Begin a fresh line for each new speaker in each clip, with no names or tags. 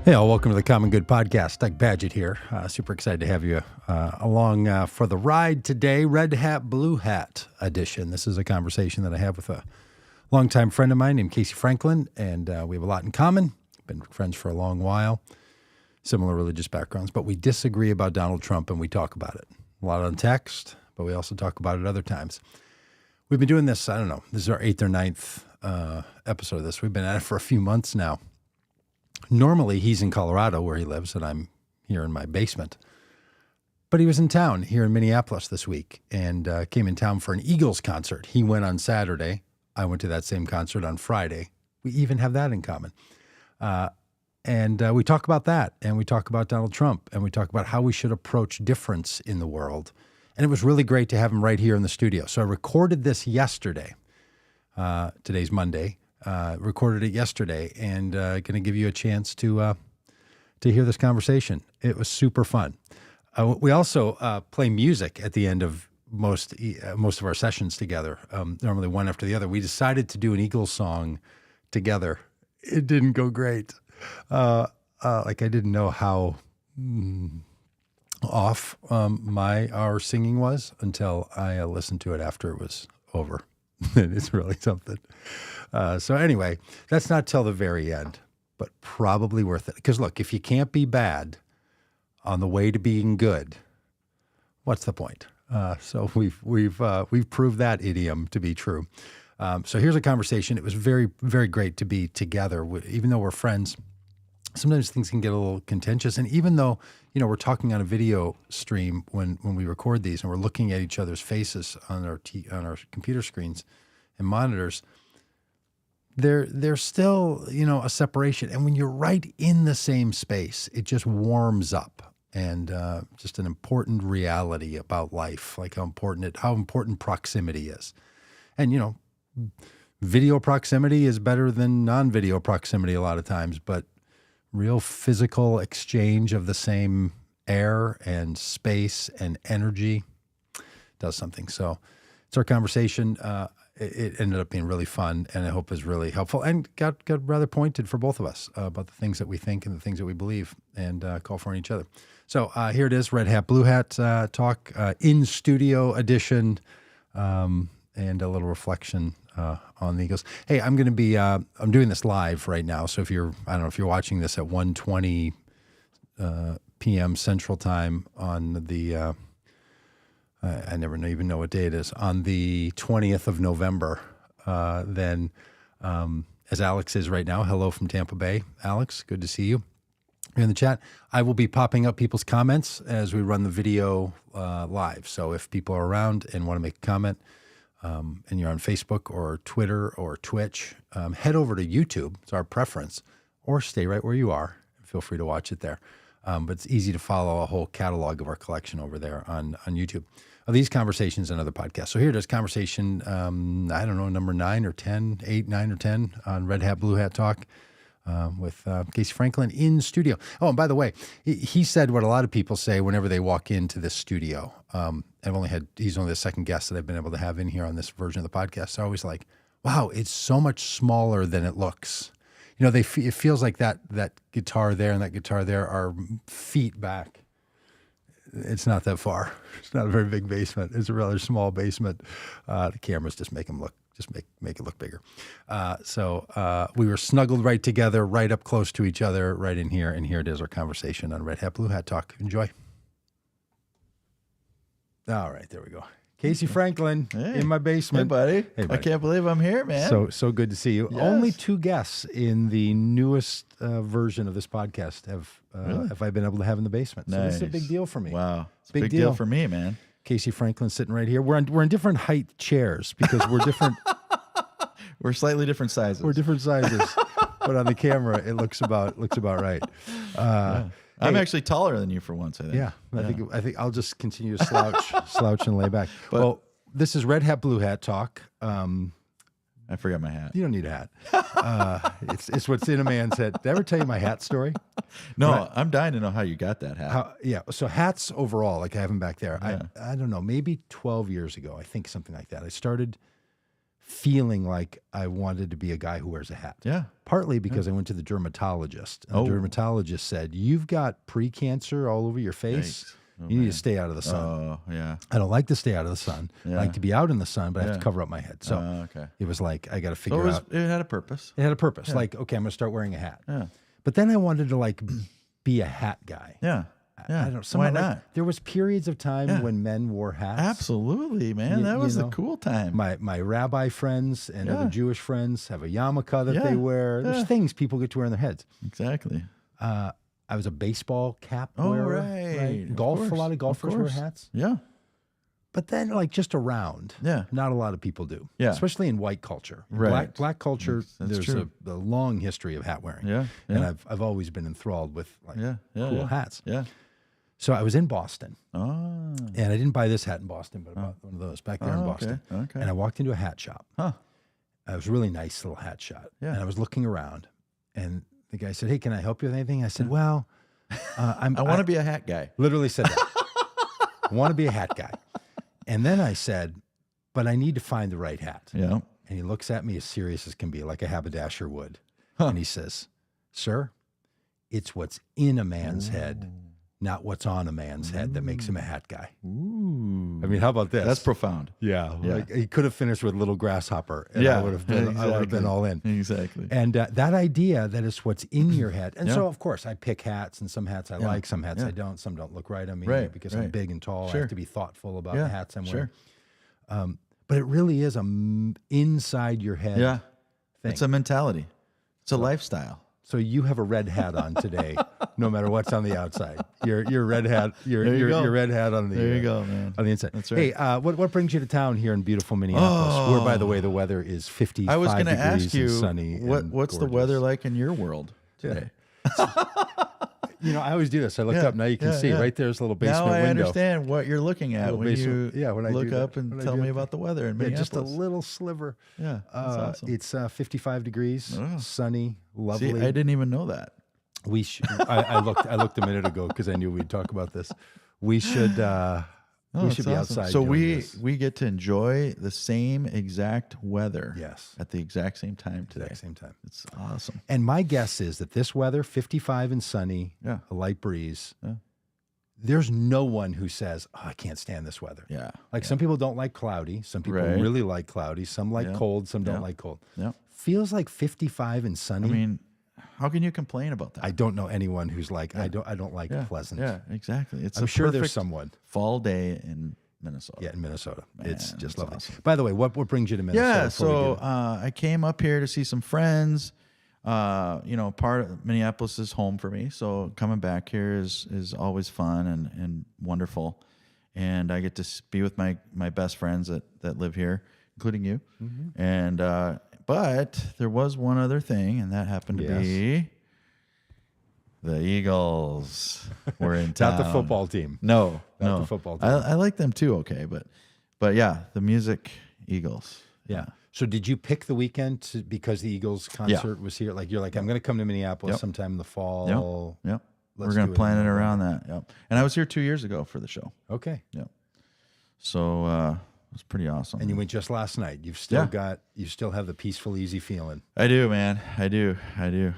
Hey, all, welcome to the Common Good Podcast. Doug Pagitt here. Super excited to have you along for the ride today, Red Hat, Blue Hat edition. This is a conversation that I have with a longtime friend of mine named Casey Franklin, and we have a lot in common. Been friends for a long while, similar religious backgrounds, but we disagree about Donald Trump, and we talk about it. A lot on text, but we also talk about it other times. We've been doing this, I don't know, this is our 8th or 9th episode of this. We've been at it for a few months now. Normally, he's in Colorado where he lives, and I'm here in my basement. But he was in town here in Minneapolis this week and came in town for an Eagles concert. He went on Saturday. I went to that same concert on Friday. We even have that in common. And we talk about that, and we talk about Donald Trump, and we talk about how we should approach difference in the world. And it was really great to have him right here in the studio. So I recorded this yesterday. Today's Monday. Recorded it yesterday, and going to give you a chance to hear this conversation. It was super fun. We also play music at the end of most of our sessions together, normally one after the other. We decided to do an Eagles song together. It didn't go great. I didn't know how off our singing was until I listened to it after it was over. It's really something. So anyway, that's not till the very end, but probably worth it. Because look, if you can't be bad on the way to being good, what's the point? So we've proved that idiom to be true. So here's a conversation. It was very, very great to be together. Even though we're friends, sometimes things can get a little contentious. And even though, we're talking on a video stream when we record these, and we're looking at each other's faces on our computer screens and monitors, there's still, a separation. And when you're right in the same space, it just warms up. And just an important reality about life, like how important proximity is. And, video proximity is better than non-video proximity a lot of times, but real physical exchange of the same air and space and energy does something. So it's our conversation. It ended up being really fun, and I hope is really helpful and got rather pointed for both of us about the things that we think and the things that we believe and call for in each other. So here it is, Red Hat, Blue Hat talk, in studio edition, and a little reflection on the Eagles. Hey, I'm going to be, I'm doing this live right now. So if you're watching this at 1:20 p.m. Central Time on the, I never even know what day it is, on the 20th of November, then as Alex is right now, hello from Tampa Bay. Alex, good to see you. You're in the chat. I will be popping up people's comments as we run the video live. So if people are around and want to make a comment, and you're on Facebook or Twitter or Twitch, head over to YouTube. It's our preference. Or stay right where you are. Feel free to watch it there. But it's easy to follow a whole catalog of our collection over there on YouTube. These conversations and other podcasts. So here it is, conversation, I don't know, number 9 or 10, 8, 9 or 10 on Red Hat, Blue Hat Talk with Casey Franklin in studio. Oh, and by the way, he said what a lot of people say whenever they walk into this studio. He's only the second guest that I've been able to have in here on this version of the podcast. So I always like, wow, it's so much smaller than it looks. It feels like that guitar there and that guitar there are feet back. It's not that far. It's not a very big basement. It's a rather small basement. The cameras just make it look bigger. So we were snuggled right together, right up close to each other, right in here. And here it is, our conversation on Red Hat, Blue Hat Talk. Enjoy. All right, there we go. Casey Franklin in my basement.
Hey, buddy. I can't believe I'm here, man.
So good to see you. Yes. Only 2 guests in the newest version of this podcast have I been able to have in the basement. So this is a big deal for me.
Wow. It's a big deal for me, man.
Casey Franklin sitting right here. We're in different height chairs because we're different.
We're slightly different sizes.
We're different sizes, but on the camera it looks about right.
I'm actually taller than you for once, I think.
Yeah. I think I'll just continue to slouch and lay back. Well, this is Red Hat, Blue Hat Talk.
I forgot my hat.
You don't need a hat. It's what's in a man's head. Did I ever tell you my hat story?
No,
right.
I'm dying to know how you got that hat.
So hats overall, like I have them back there.
Yeah.
I don't know, maybe 12 years ago, I think something like that. I started feeling like I wanted to be a guy who wears a hat.
Yeah.
Partly because I went to the dermatologist. And the dermatologist said, "You've got pre-cancer all over your face.
Yikes. Oh,
you need to stay out of the sun."
Oh, yeah.
I don't like to stay out of the sun. I like to be out in the sun, but I have to cover up my head. So
Okay.
it was like, I got to
So
figure out.
it had a purpose.
It had a purpose. Like, okay, I'm going to start wearing a hat.
Yeah.
But then I wanted to like be a hat guy.
Yeah. Yeah.
I don't know.
Why
Like,
not?
there was periods of time when men wore hats.
Absolutely, man. That was a cool time.
My rabbi friends and other Jewish friends have a yarmulke that they wear. There's things people get to wear on their heads.
Exactly.
I was a baseball cap
Oh,
wearer.
right. Of
Golf,
course.
a lot of golfers wear hats.
Yeah.
But then, like, just around,
Yeah.
not a lot of people do.
Yeah.
Especially in white culture. In
Right.
Black culture,
That's
there's
true.
a long history of hat wearing.
Yeah.
And
Yeah.
I've always been enthralled with like cool hats.
Yeah.
So I was in Boston.
Oh.
And I didn't buy this hat in Boston, but I bought one of those back there in Boston.
Okay.
And I walked into a hat shop.
Huh.
It was a really nice little hat shop.
Yeah.
And I was looking around, and the guy said, "Hey, can I help you with anything?" I said, "Well, I
want to be a hat guy.
literally said that. I want to be a hat guy." And then I said, "But I need to find the right hat."
Yeah.
And he looks at me as serious as can be, like a haberdasher would. And he says, "Sir, it's what's in a man's head, not what's on a man's head that makes him a hat guy."
Ooh.
I mean, how about this?
That's profound.
Yeah.
Yeah.
Like he could have finished with Little Grasshopper, and I would have been all in.
Exactly.
And that idea that it's what's in your head. And so, of course, I pick hats, and some hats I like, some hats I don't. Some don't look right on me because I'm big and tall. I have to be thoughtful about the hats I'm wearing. But it really is inside your head thing.
It's a mentality. It's a lifestyle.
So you have a red hat on today, no matter what's on the outside. Your red hat, your red hat on the
There you go, man.
on the inside.
That's right.
Hey, what brings you to town here in beautiful Minneapolis, where, by the way, the weather is 55
I was going to
degrees
ask you,
and sunny.
what's the weather like in your world today?
You know, I always do this. I looked up. Now you can see right there's a little basement
now I
window.
understand what you're looking at when
basement-
you
when I
look
do that.
up and
When I
tell
do
me
that.
about the weather in
Yeah,
Minneapolis.
just a little sliver.
Yeah, that's awesome.
It's 55 degrees, sunny, lovely.
See, I didn't even know that.
We should. I looked a minute ago because I knew we'd talk about this. We should. We should be
awesome.
outside.
So
doing this.
we get to enjoy the same exact weather.
Yes.
At the exact same time today.
Exact same time.
It's awesome.
And my guess is that this weather, 55 and sunny,
Yeah.
a light breeze.
Yeah.
There's no one who says, "Oh, I can't stand this weather."
Yeah.
Like some people don't like cloudy. Some people
Right.
really like cloudy. Some like cold. Some don't like cold.
Yeah.
Feels like 55 and sunny.
I mean, how can you complain about that?
I don't know anyone who's like, I don't like pleasant.
Yeah, exactly. It's
I'm
a
sure there's
perfect
someone.
fall day in Minnesota.
Yeah, in Minnesota. It's
Man,
just
that's
lovely.
awesome.
By the way, what brings you to Minnesota?
Yeah,
before we
so
do-
I came up here to see some friends. Part of Minneapolis is home for me, so coming back here is always fun and wonderful. And I get to be with my best friends that live here, including you.
Mm-hmm.
And but there was one other thing, and that happened to be the Eagles were in town.
Not the football team.
No,
Not
no.
the football team.
I like them too, okay, but yeah, the music Eagles.
Yeah. So did you pick the weekend because the Eagles concert was here? Like you're like, I'm going to come to Minneapolis sometime in the fall.
Yep. We're
Let's
going
do
to plan
in
it
November.
around that. Yep. And I was here 2 years ago for the show.
Okay.
Yep. So it was pretty awesome.
And you went just last night. You still have the peaceful, easy feeling.
I do, man. I do.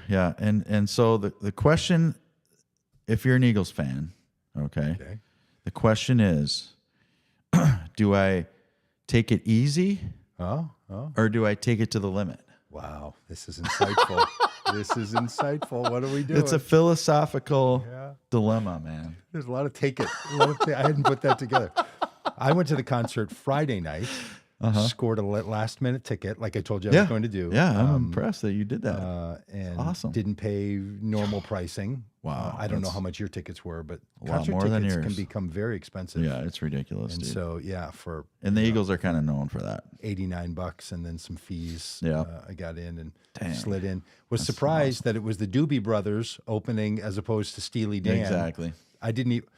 Yeah. And so the question, if you're an Eagles fan, okay. The question is, do I take it easy or do I take it to the limit?
Wow. This is insightful. This is insightful. What are we doing?
It's a philosophical dilemma, man.
There's a lot of take it. I hadn't put that together. I went to the concert Friday night, scored a last minute ticket like I told you I was going to do.
Yeah, I'm impressed that you did that.
And
awesome.
Didn't pay normal pricing.
Wow.
I don't know how much your tickets were, but
a lot
concert
more than
tickets
yours.
can become very expensive.
Yeah, it's ridiculous,
And
dude.
so, for
And the Eagles are kind of known for that.
$89 and then some fees.
Yeah.
I got in and
Dang.
slid in. Was surprised that it was the Doobie Brothers opening as opposed to Steely Dan.
Exactly.
I didn't even,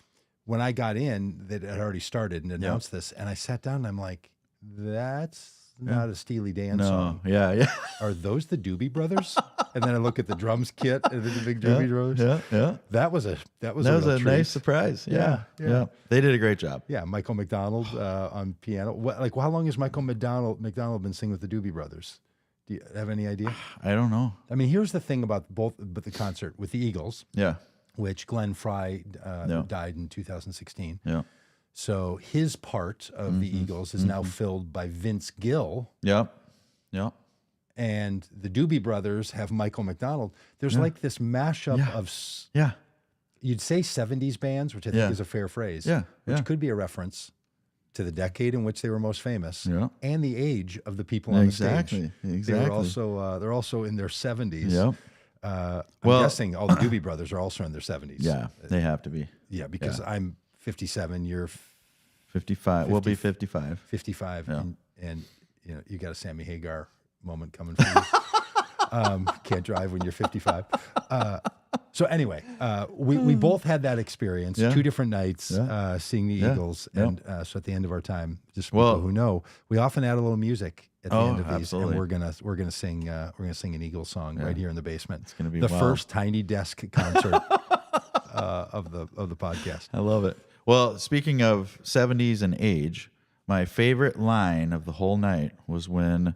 when I got in, that had already started and announced this, and I sat down and I'm like, that's not a Steely Dan
No.
song.
Yeah. Yeah.
Are those the Doobie Brothers? And then I look at the drums kit and the big Doobie Brothers.
Yeah. Yeah.
That was a
That was
real
a
treat.
nice surprise. Yeah.
Yeah.
Yeah. They did a great job.
Yeah, Michael McDonald on piano. How long has Michael McDonald been singing with the Doobie Brothers? Do you have any idea?
I don't know.
I mean, here's the thing about the concert with the Eagles,
Yeah.
which Glenn Fry died in 2016.
Yeah.
So his part of the Eagles is now filled by Vince Gill.
Yep. Yep.
And the Doobie Brothers have Michael McDonald. There's like this mashup of,
Yeah.
you'd say 70s bands, which I think is a fair phrase, which could be a reference to the decade in which they were most famous and the age of the people on the stage.
Exactly.
They're also in their 70s.
Yep.
I'm guessing all the Doobie Brothers are also in their 70s.
Yeah. They have to be.
Yeah, because I'm 57, you're
55. We'll be 55.
55, and you got a Sammy Hagar moment coming for you. Can't drive when you're 55. So anyway, we both had that experience, 2 different nights seeing the Eagles, and so at the end of our time, just for people who know, we often add a little music at the end of these, and we're gonna sing an Eagles song right here in the basement. It's
gonna be
the first tiny desk concert of the podcast.
I love it. Well, speaking of 70s and age, my favorite line of the whole night was when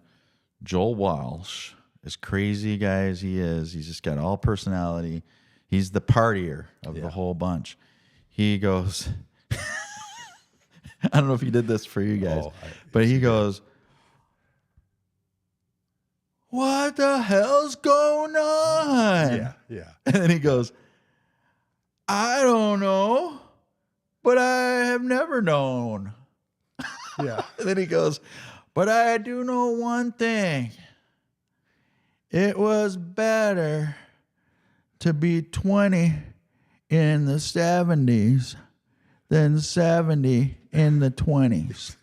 Joel Walsh, as crazy guy as he is, he's just got all personality. He's the partier of the whole bunch. He goes, I don't know if he did this for you guys, but he goes, "What the hell's going on?"
Yeah.
And then he goes, "I don't know, but I have never known."
Yeah.
And then he goes, "But I do know one thing. It was better to be 20 in the 70s than 70 in the 20s."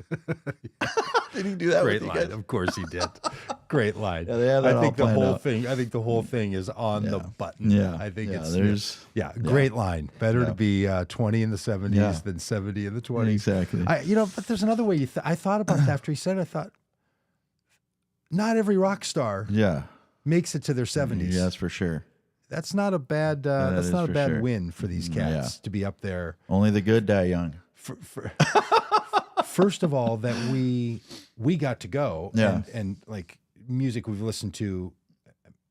Did he do that?
Great
with you
line.
guys?
Of course he did. Great line.
Yeah, they have that
I think
all
the
planned
whole
out.
thing. I think the whole thing is on the button.
Yeah.
I think
Yeah,
it's
there's-
great line. Better to be 20 in the 70s than 70 in the 20s.
Exactly.
But there's another way. I thought about that after he said it. I thought, not every rock star
Yeah.
makes it to their 70s.
Yeah, that's for sure.
That's not a bad. That's
is
not a
for
bad
sure.
win for these cats to be up there.
Only the good die young.
First of all, that we got to go and like music we've listened to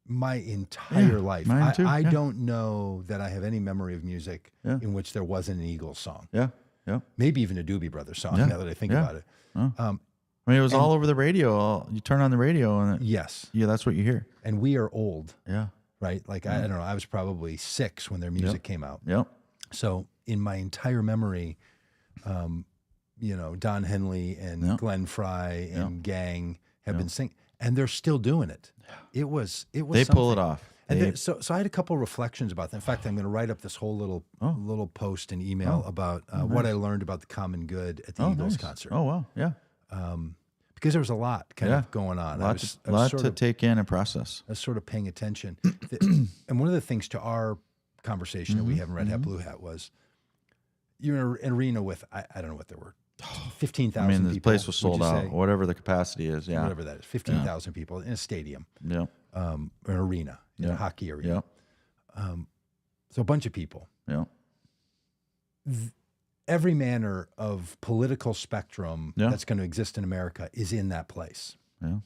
my entire life.
mine too,
I don't know that I have any memory of music in which there wasn't an Eagles song.
Yeah. Yeah.
Maybe even a Doobie Brothers song. Now that I think about it.
I mean, it was all over the radio. You turn on the radio and
Yes,
that's what you hear.
and we are old,
Yeah.
right? Like I don't know. I was probably 6 when their music came out.
Yep.
So in my entire memory, Don Henley and Glenn Fry and gang have been singing, and they're still doing it. It was.
They pull it
something.
off.
And so I had a couple reflections about that. In fact, I'm going to write up this whole little post and email about what I learned about the common good at the Eagles concert.
Oh, wow. Yeah.
Because there was a lot kind of going on.
A lot to take in and process.
I was sort of paying attention. And one of the things to our conversation that we have in Red Hat, Blue Hat was you're in an arena with, I don't know what there were, 15,000
I mean,
people.
the place was sold
would you
out,
say?
whatever the capacity is. Yeah.
Whatever that is, 15,000 people in a stadium,
Yeah.
an arena, in a hockey arena.
Yeah.
So a bunch of people.
Yeah.
Every manner of political spectrum
Yeah.
that's going to exist in America is in that place.
Yeah.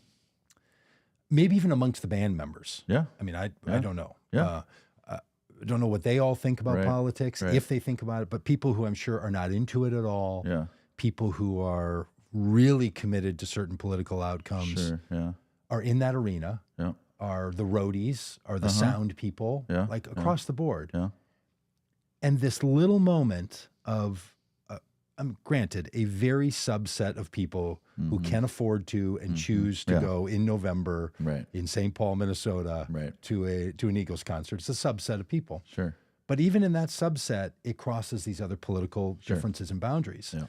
Maybe even amongst the band members.
Yeah.
I mean, I don't know.
Yeah.
I don't know what they all think about
Right.
politics,
Right.
if they think about it, but people who I'm sure are not into it at all,
Yeah.
people who are really committed to certain political outcomes
Sure. Yeah.
are in that arena,
Yeah.
are the roadies, are the sound people,
Yeah.
like across the board.
Yeah.
And this little moment of, granted, a very subset of people who can afford to and choose to go in November
Right.
in St. Paul, Minnesota,
Right.
to an Eagles concert. It's a subset of people.
Sure.
But even in that subset, it crosses these other political differences and boundaries.
Yeah.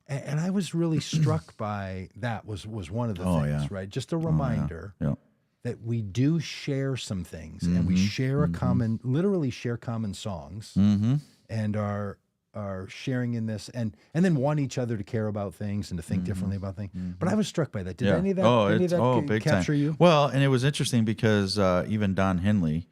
And I was really struck by that was one of the things, right? Just a reminder
Yeah.
that we do share some things and we share literally share common songs and are are sharing in this, and then want each other to care about things and to think differently about things. But I was struck by that. Did any of that
big
capture
time.
you?
Well, and it was interesting because even Don Henley,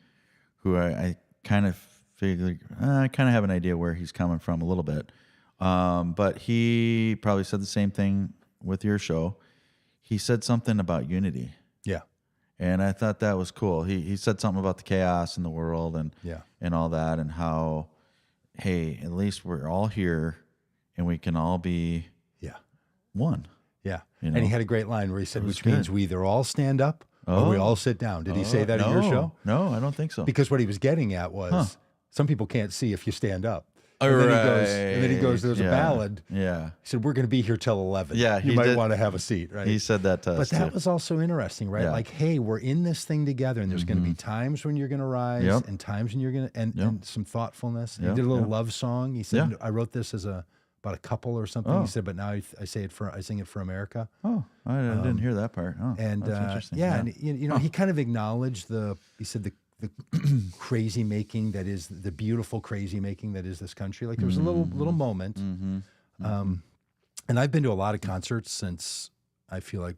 who I kind of figured, I kind of have an idea where he's coming from a little bit, but he probably said the same thing with your show. He said something about unity.
Yeah.
And I thought that was cool. He said something about the chaos in the world and all that, and how, hey, at least we're all here and we can all be one.
Yeah.
You know?
And he had a great line where he said, which
good.
means we either all stand up or we all sit down. Did he say that in your show?
No, I don't think so.
Because what he was getting at was some people can't see if you stand up.
And
then he goes, there's a ballad.
Yeah.
He said, we're going to be here till 11.
Yeah,
you might want to have a seat, right?
He said that to us,
but that was also interesting, right?
Yeah.
Like, hey, we're in this thing together, and there's going to be times when you're going to rise and times when you're going to, and some thoughtfulness. And he did a little love song. He said, I wrote this as about a couple or something. He said, but now I sing it for America.
Oh, I didn't hear that part. Oh,
and
that's interesting.
and you know, he kind of acknowledged he said the crazy making that is the beautiful crazy making that is this country. Like there was a little moment. And I've been to a lot of concerts since I feel like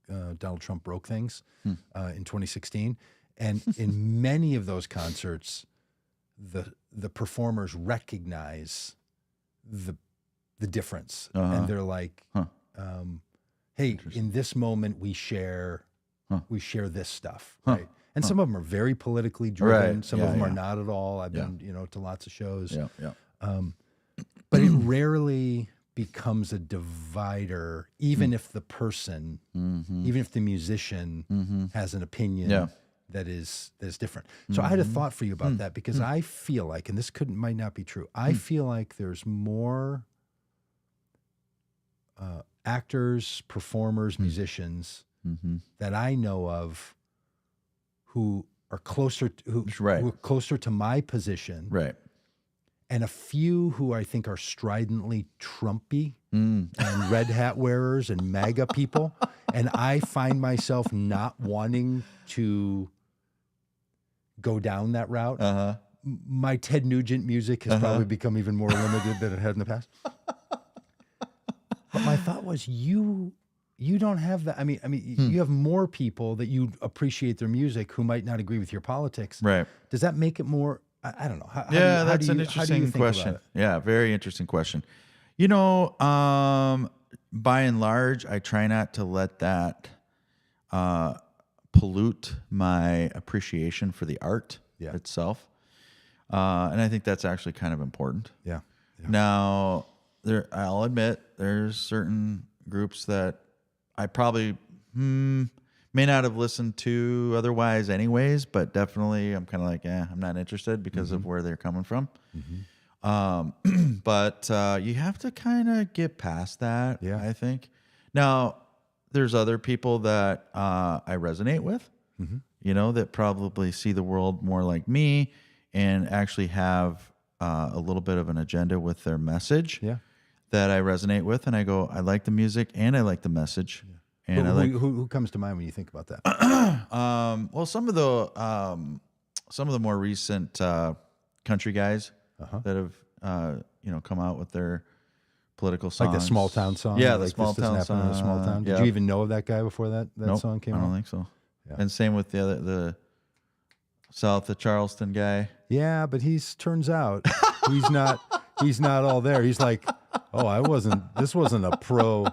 Donald Trump broke things in 2016. And in many of those concerts, the performers recognize the difference. And they're like, hey, in this moment we share this stuff, right? And some of them are very politically driven.
Right.
Some of them are not at all. I've been, to lots of shows.
Yeah.
But it rarely becomes a divider, even if the person, even if the musician has an opinion that is different. So I had a thought for you about that, because I feel like, and this might not be true, I feel like there's more actors, performers, musicians that I know of who are closer who are closer to my position,
right?
And a few who I think are stridently Trumpy and red hat wearers and MAGA people, and I find myself not wanting to go down that route. My Ted Nugent music has probably become even more limited than it had in the past. But my thought was, you don't have that. I mean, you have more people that you appreciate their music who might not agree with your politics.
Right.
Does that make it more? I don't know.
That's an interesting question. Yeah, very interesting question. You know, by and large, I try not to let that pollute my appreciation for the art itself. And I think that's actually kind of important.
Yeah.
Now, I'll admit there's certain groups that I probably may not have listened to otherwise anyways, but definitely I'm kind of like, I'm not interested because of where they're coming from. But you have to kind of get past that, I think. Now, there's other people that I resonate with, that probably see the world more like me and actually have a little bit of an agenda with their message that I resonate with. And I go, I like the music and I like the message. And
who comes to mind when you think about that?
Well, some of the more recent country guys that have come out with their political songs,
like the small town song.
Yeah,
like
the small town song.
In a small town. Did you even know of that guy before that song came out?
I don't think so. Yeah. And same with the south of Charleston guy.
Yeah, but turns out he's not all there. He's like, this wasn't a pro.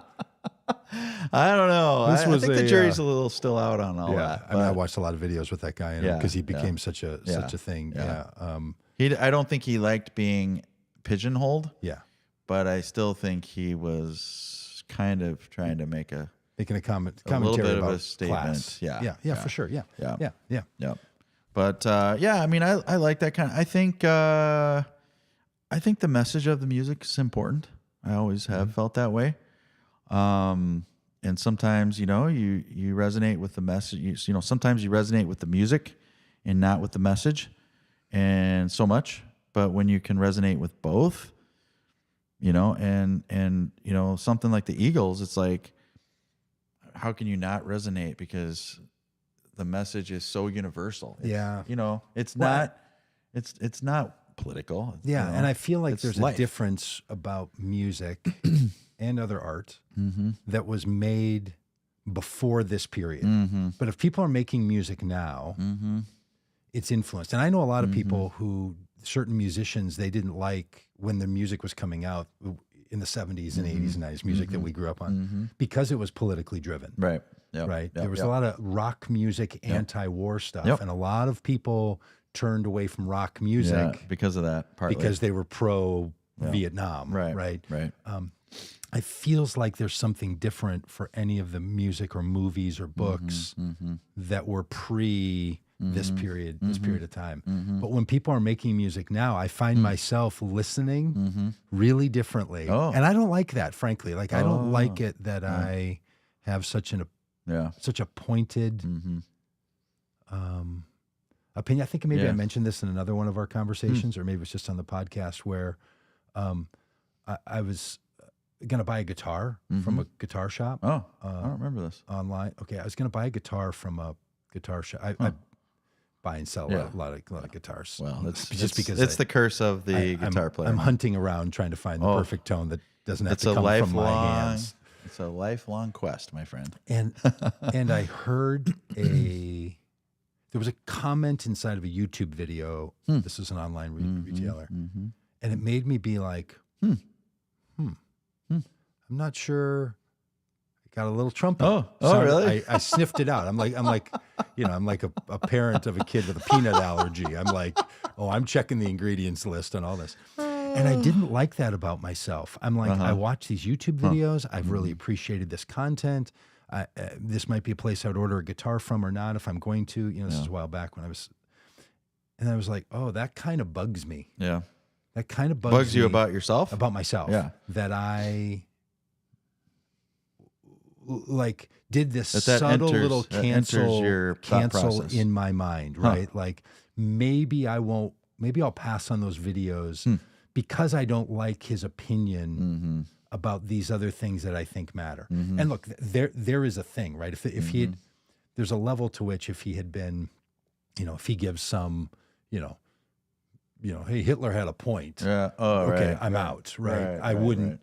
I don't know. I think the jury's a little still out on all that.
I watched a lot of videos with that guy because he became such a thing.
I don't think he liked being pigeonholed.
Yeah.
But I still think he was kind of trying to making
a commentary about
of a statement.
Class. Yeah, for sure. Yeah.
But I mean, I like that kind of. I think the message of the music is important. I always have felt that way. And sometimes, you resonate with the message. Sometimes you resonate with the music and not with the message, and so much. But when you can resonate with both, and something like the Eagles, it's like, how can you not resonate? Because the message is so universal. It's not political.
Yeah, and I feel like
it's
there's
life.
a difference about music and other art that was made before this period. But if people are making music now, it's influenced. And I know a lot of people who, certain musicians, they didn't like when the music was coming out in the 70s and 80s and 90s, music that we grew up on, because it was politically driven.
Right. Yep.
Right.
Yep.
There was
Yep.
a lot of rock music, anti-war stuff, and a lot of people turned away from rock music
because of that, partly.
because they were pro Vietnam.
Right.
It feels like there's something different for any of the music or movies or books that were pre this period of time. But when people are making music now, I find myself listening really differently. And I don't like that, frankly. Like, I don't like it that I have such a pointed opinion. I think maybe I mentioned this in another one of our conversations, or maybe it's just on the podcast, where I was going to buy a guitar from a guitar shop.
I don't remember this.
Online. Okay, I was going to buy a guitar from a guitar shop. I buy and sell a lot of guitars.
Well, it's
just because
it's the curse of the guitar player.
I'm hunting around trying to find the perfect tone that doesn't have to come from my hands.
It's a lifelong quest, my friend.
And I heard there was a comment inside of a YouTube video. This is an online retailer, and it made me be like, I'm not sure. I got a little trumpet.
Really?
I sniffed it out. I'm like, I'm like a parent of a kid with a peanut allergy. I'm like, I'm checking the ingredients list and all this. And I didn't like that about myself. I'm like, I watch these YouTube videos. I've really appreciated this content. This might be a place I would order a guitar from or not if I'm going to. This is a while back when I was like, that kind of bugs me.
Yeah.
That kind of bugs
you
me
about yourself?
About myself.
Yeah.
That I like did this
that
subtle
enters,
little
your
cancel
process.
in my mind, right? Like maybe I'll pass on those videos because I don't like his opinion about these other things that I think matter. And look, there is a thing, right? If he had, there's a level to which if he had been, if he gives some, hey, Hitler had a point.
Yeah.
Okay, I'm out. Right. I wouldn't.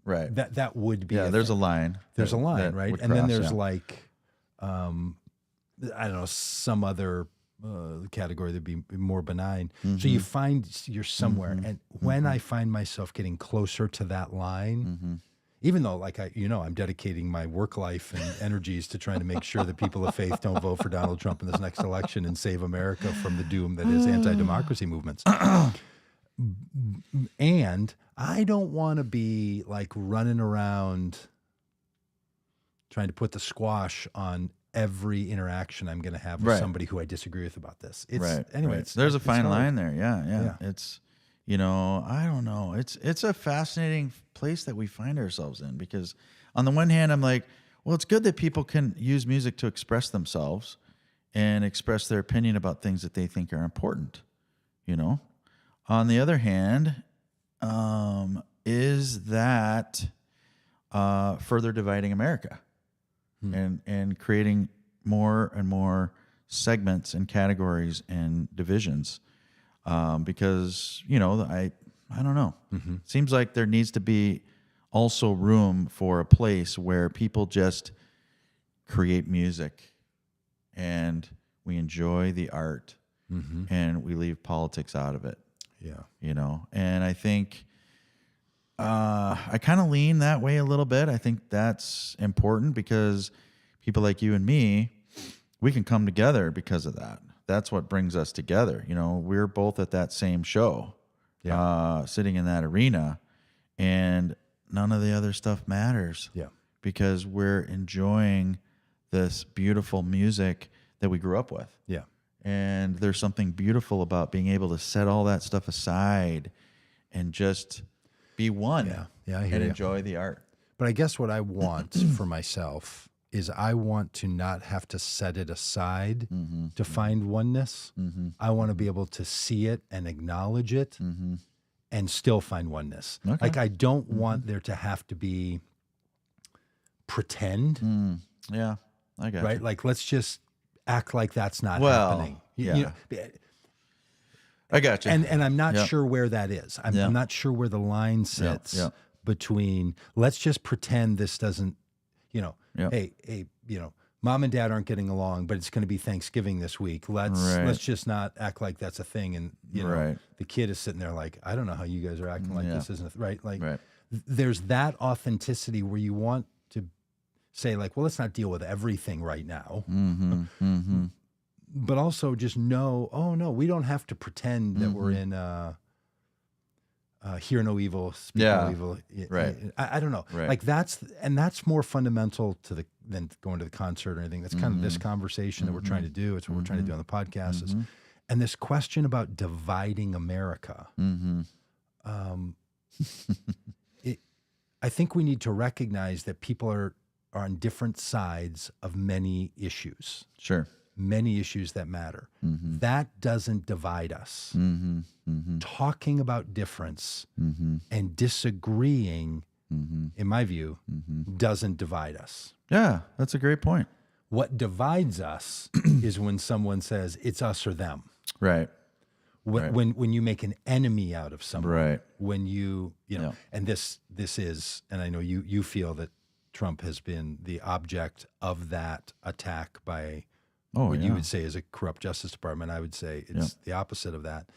Right.
That would be.
There's a line.
There's a line, right? And then there's like, I don't know, some other category that'd be more benign. So you find you're somewhere, and when I find myself getting closer to that line, even though like I'm dedicating my work life and energies to trying to make sure that people of faith don't vote for Donald Trump in this next election and save America from the doom that is anti-democracy movements. And I don't want to be like running around trying to put the squash on every interaction I'm going to have with somebody who I disagree with about this. Anyway,
there's a fine line there. Yeah. It's, I don't know. It's a fascinating place that we find ourselves in, because on the one hand, I'm like, well, it's good that people can use music to express themselves and express their opinion about things that they think are important, On the other hand, is that further dividing America and creating more and more segments and categories and divisions? Because, I don't know. Seems like there needs to be also room for a place where people just create music and we enjoy the art and we leave politics out of it.
Yeah.
And I think I kind of lean that way a little bit. I think that's important because people like you and me, we can come together because of that. That's what brings us together. We're both at that same show, sitting in that arena, and none of the other stuff matters.
Yeah.
Because we're enjoying this beautiful music that we grew up with.
Yeah.
And there's something beautiful about being able to set all that stuff aside and just be one and enjoy the art.
But I guess what I want for myself is I want to not have to set it aside to find oneness. I want to be able to see it and acknowledge it and still find oneness.
Okay.
Like I don't want there to have to be pretend.
Yeah, I got
right?
you.
Like, let's just act like that's not happening.
Yeah. I got you.
And I'm not
Yep.
sure where that is. I'm not sure where the line sits
Yep.
between let's just pretend this doesn't,
Yep.
hey, mom and dad aren't getting along, but it's going to be Thanksgiving this week. Let's just not act like that's a thing. And
Right.
the kid is sitting there like, I don't know how you guys are acting like this isn't right. Like
Right.
there's that authenticity where you want to say like, well, let's not deal with everything right now. But also just know, oh no, we don't have to pretend that we're in hear no evil, speak no evil.
Right.
I don't know.
Right.
Like that's more fundamental than going to the concert or anything. That's kind of this conversation that we're trying to do. It's what we're trying to do on the podcast. And this question about dividing America. I think we need to recognize that people are on different sides of many issues.
Sure.
Many issues that matter. That doesn't divide us. Talking about difference and disagreeing, in my view, doesn't divide us.
Yeah, that's a great point.
What divides us is when someone says it's us or them.
Right.
When you make an enemy out of someone.
Right.
When you know, and this is, and I know you feel that Trump has been the object of that attack by what you would say is a corrupt Justice Department. I would say it's the opposite of that.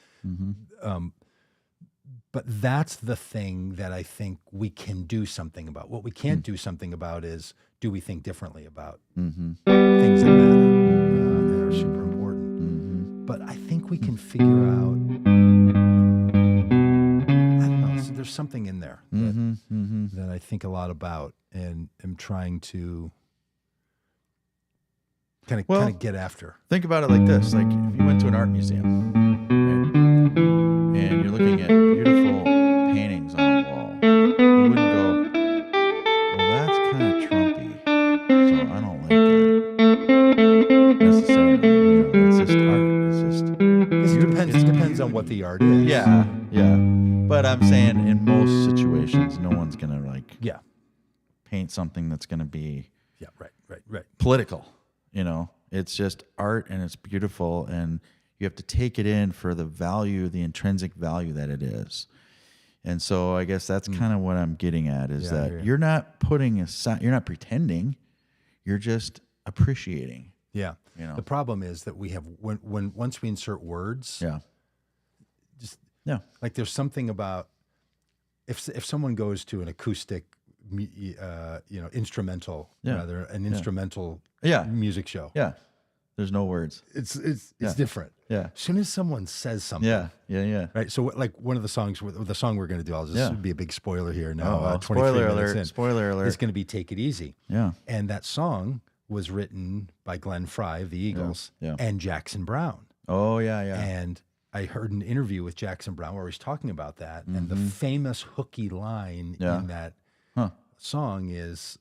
But that's the thing that I think we can do something about. What we can't do something about is, do we think differently about things that matter and are super important? But I think we can figure out, I don't know, so there's something in there that I think a lot about and am trying to kind of get after.
Think about it like this: like if you went to an art museum, right, and you're looking at beautiful paintings on a wall, you wouldn't go, "Well, that's kind of Trumpy, so I don't like that necessarily." It's just art. It's just
It depends on what the art is.
yeah. But I'm saying in most situations, no one's gonna paint something that's gonna be
right.
political. It's just art and it's beautiful, and you have to take it in for the value, the intrinsic value that it is. And so I guess that's kind of what I'm getting at is that you're not putting aside, you're not pretending, you're just appreciating.
Yeah. The problem is that we have once we insert words, like there's something about if someone goes to an acoustic instrumental rather an instrumental music show.
Yeah. There's no words.
It's different.
Yeah.
As soon as someone says something.
Yeah.
Right. So like one of the songs, the song we're going to do, I'll just be a big spoiler here now. 23
spoiler
minutes
alert.
in.
Spoiler alert.
It's going to be Take It Easy.
Yeah.
And that song was written by Glenn Frey of the Eagles and Jackson Brown.
Oh, yeah.
And I heard an interview with Jackson Brown where he's talking about that. And the famous hooky line in that song is,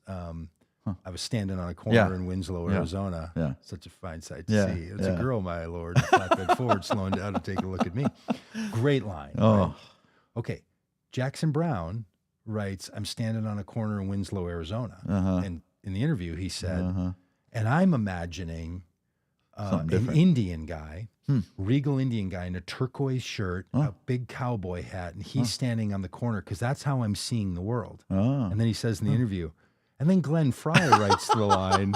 I was standing on a corner in Winslow, Arizona.
Yeah.
Such a fine sight to see. It's a girl, my lord, in a flatbed Ford, slowing down to take a look at me. Great line.
Oh.
Right? Okay. Jackson Brown writes, I'm standing on a corner in Winslow, Arizona. And in the interview, he said, and I'm imagining an Indian guy, regal Indian guy in a turquoise shirt, a big cowboy hat, and he's standing on the corner because that's how I'm seeing the world. And then he says in the interview, and then Glenn Frey writes the line,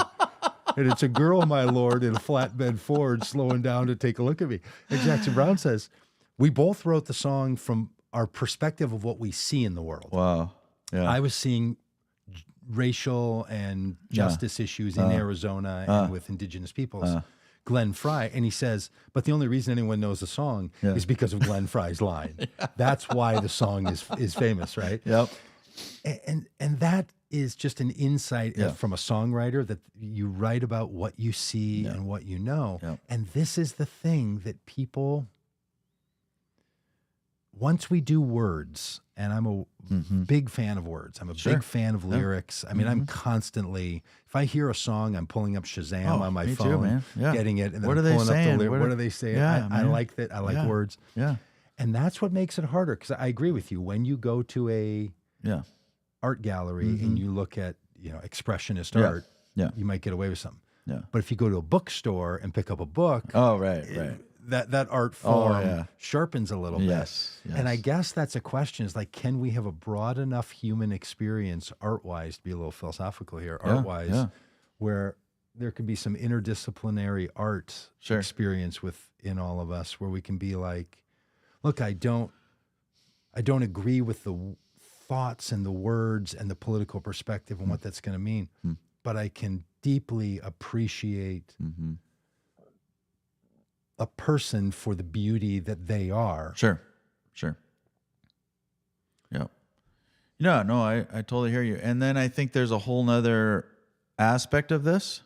and it's a girl, my lord, in a flatbed Ford slowing down to take a look at me. And Jackson Brown says, we both wrote the song from our perspective of what we see in the world.
Wow. Yeah.
I was seeing racial and justice issues in Arizona and with indigenous peoples. Glenn Frey, and he says, but the only reason anyone knows the song is because of Glenn Frey's line. That's why the song is famous, right?
Yep.
And that is just an insight from a songwriter that you write about what you see and what you know.
Yep.
And this is the thing that people, once we do words, and I'm a big fan of words. I'm a big fan of lyrics. I mean, I'm constantly, if I hear a song, I'm pulling up Shazam on my phone,
too, man. Yeah.
Getting it, and then
What
I'm
are they
pulling up
saying?
the lyrics. What are they saying?
Yeah,
I
man.
like that. I like words.
Yeah.
And that's what makes it harder, because I agree with you. When you go to a art gallery and you look at expressionist art, you might get away with something.
Yeah.
But if you go to a bookstore and pick up a book,
Oh, right.
that art form sharpens a little bit.
Yes.
And I guess that's a question, is like, can we have a broad enough human experience art-wise, to be a little philosophical here, art-wise, where there could be some interdisciplinary art experience within all of us, where we can be like, look, I don't agree with the thoughts and the words and the political perspective and what that's going to mean, but I can deeply appreciate a person for the beauty that they are.
Sure. Yeah. No, I totally hear you. And then I think there's a whole nother aspect of this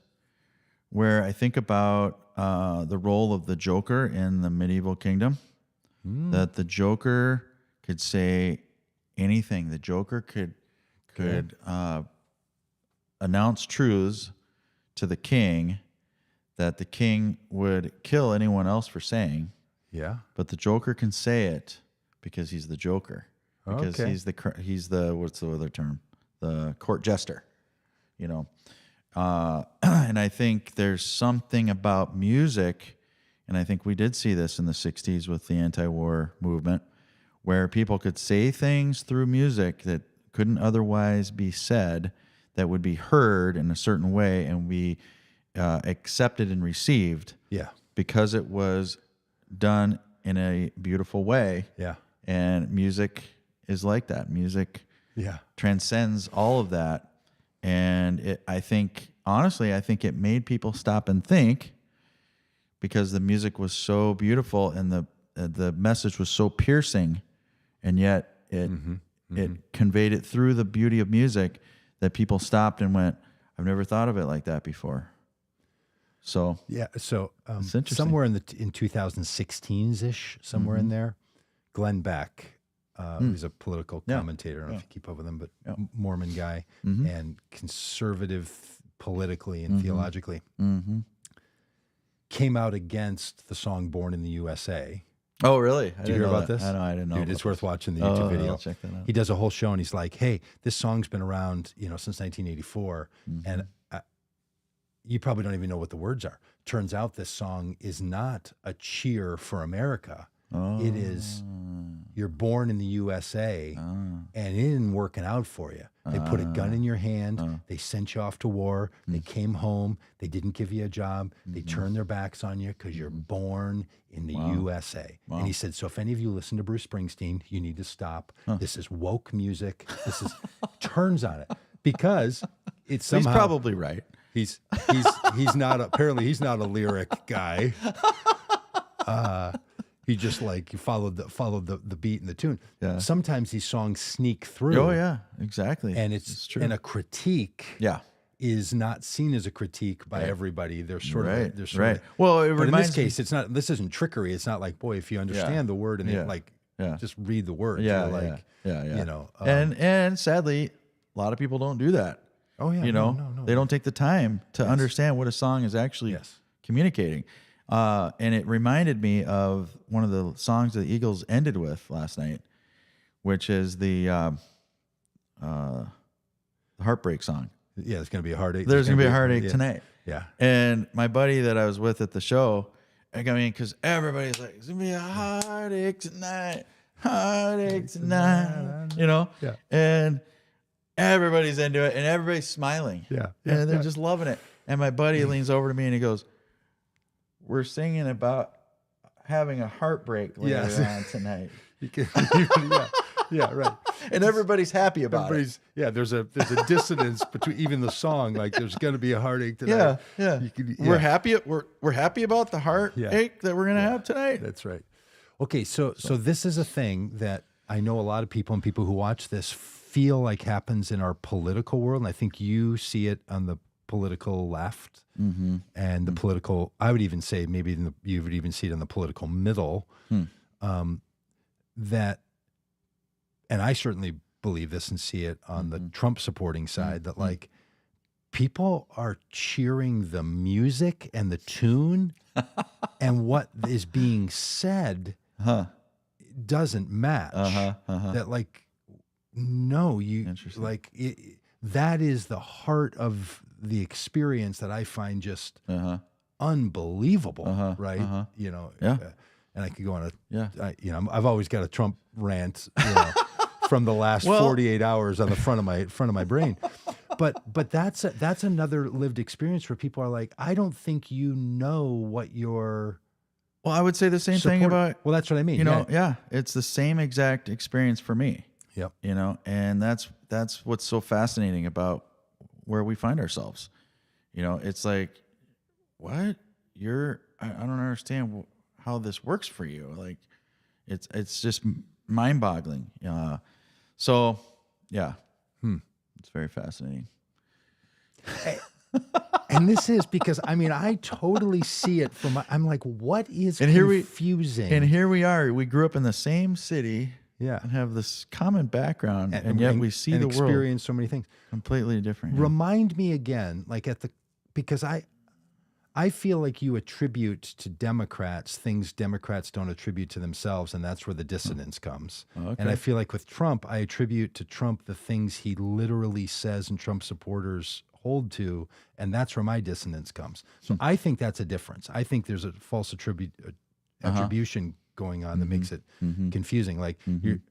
where I think about the role of the Joker in the medieval kingdom, that the Joker could say anything. The Joker could announce truths to the king that the king would kill anyone else for saying.
Yeah.
But the Joker can say it because he's the Joker. Because he's the what's the other term? The court jester. And I think there's something about music, and I think we did see this in the 60s with the anti-war movement, where people could say things through music that couldn't otherwise be said, that would be heard in a certain way and be accepted and received, because it was done in a beautiful way.
Yeah.
And music is like that. Music transcends all of that. And I think it made people stop and think, because the music was so beautiful and the message was so piercing, and yet it conveyed it through the beauty of music, that people stopped and went, I've never thought of it like that before. So
somewhere in 2016-ish, somewhere in there, Glenn Beck, who's a political commentator, I don't know if you keep up with him, but Mormon guy, and conservative politically and theologically, came out against the song "Born in the USA."
Oh, really?
Did you hear about this?
I didn't know.
Dude, it's worth watching the YouTube video.
I'll check that out.
He does a whole show, and he's like, "Hey, this song's been around, since 1984, and you probably don't even know what the words are. Turns out this song is not a cheer for America. It is, you're born in the USA, and it isn't working out for you. They put a gun in your hand. They sent you off to war. They came home. They didn't give you a job. They turned their backs on you because you're born in the USA." And he said, so if any of you listen to Bruce Springsteen, you need to stop. This is woke music. This is turns on it, because it's somehow...
He's probably right.
He's not apparently he's not a lyric guy. He just followed the beat and the tune. Yeah. Sometimes these songs sneak through.
Oh yeah, exactly.
And it's true. And a critique is not seen as a critique by everybody. They're sort of
Well,
but in this case, it's not. This isn't trickery. It's not like, boy, if you understand the word and just read the words.
And sadly, a lot of people don't do that.
Oh yeah, no.
They don't take the time to understand what a song is actually communicating. And it reminded me of one of the songs that the Eagles ended with last night, which is the heartbreak song.
Yeah, it's going to be a heartache.
There's going to be a heartache tonight.
Yeah.
And my buddy that I was with at the show, because everybody's like, it's going to be a heartache tonight, Yeah. And everybody's into it, and everybody's smiling.
Yeah.
And they're just loving it. And my buddy leans over to me and he goes, we're singing about having a heartbreak later on tonight. Right.
And everybody's happy about it. Yeah, there's a dissonance between even the song. Like, there's going to be a heartache tonight.
Yeah. We're happy. We're happy about the heartache that we're going to have tonight.
That's right. Okay, so this is a thing that I know a lot of people and people who watch this feel like happens in our political world, and I think you see it on the political left and the political, I would even say maybe you would even see it in the political middle, that, and I certainly believe this and see it on the Trump supporting side, that like people are cheering the music and the tune and what is being said doesn't match. That like, no, you like it, that is the heart of the experience that I find just unbelievable, right? You know, and I could go on you know, I've always got a Trump rant, you know, from the last 48 hours on the front of my brain. But that's another lived experience where people are like, I don't think you know what you're.
Well, I would say the same thing about.
Well, that's what I mean.
You know, it's the same exact experience for me.
Yep.
You know, and that's what's so fascinating about where we find ourselves. You know, it's like, what? I don't understand how this works for you. Like, it's just mind-boggling. So, yeah, it's very fascinating.
And this is because, I mean, I totally see it I'm like, what is confusing?
And here we are. We grew up in the same city.
Yeah.
And have this common background, and yet we see the world.
Experience so many things.
Completely different. Yeah.
Remind me again, like because I feel like you attribute to Democrats things Democrats don't attribute to themselves, and that's where the dissonance comes. Okay. And I feel like with Trump, I attribute to Trump the things he literally says and Trump supporters hold to, and that's where my dissonance comes. So I think that's a difference. I think there's a false attribution going on that makes it confusing. Like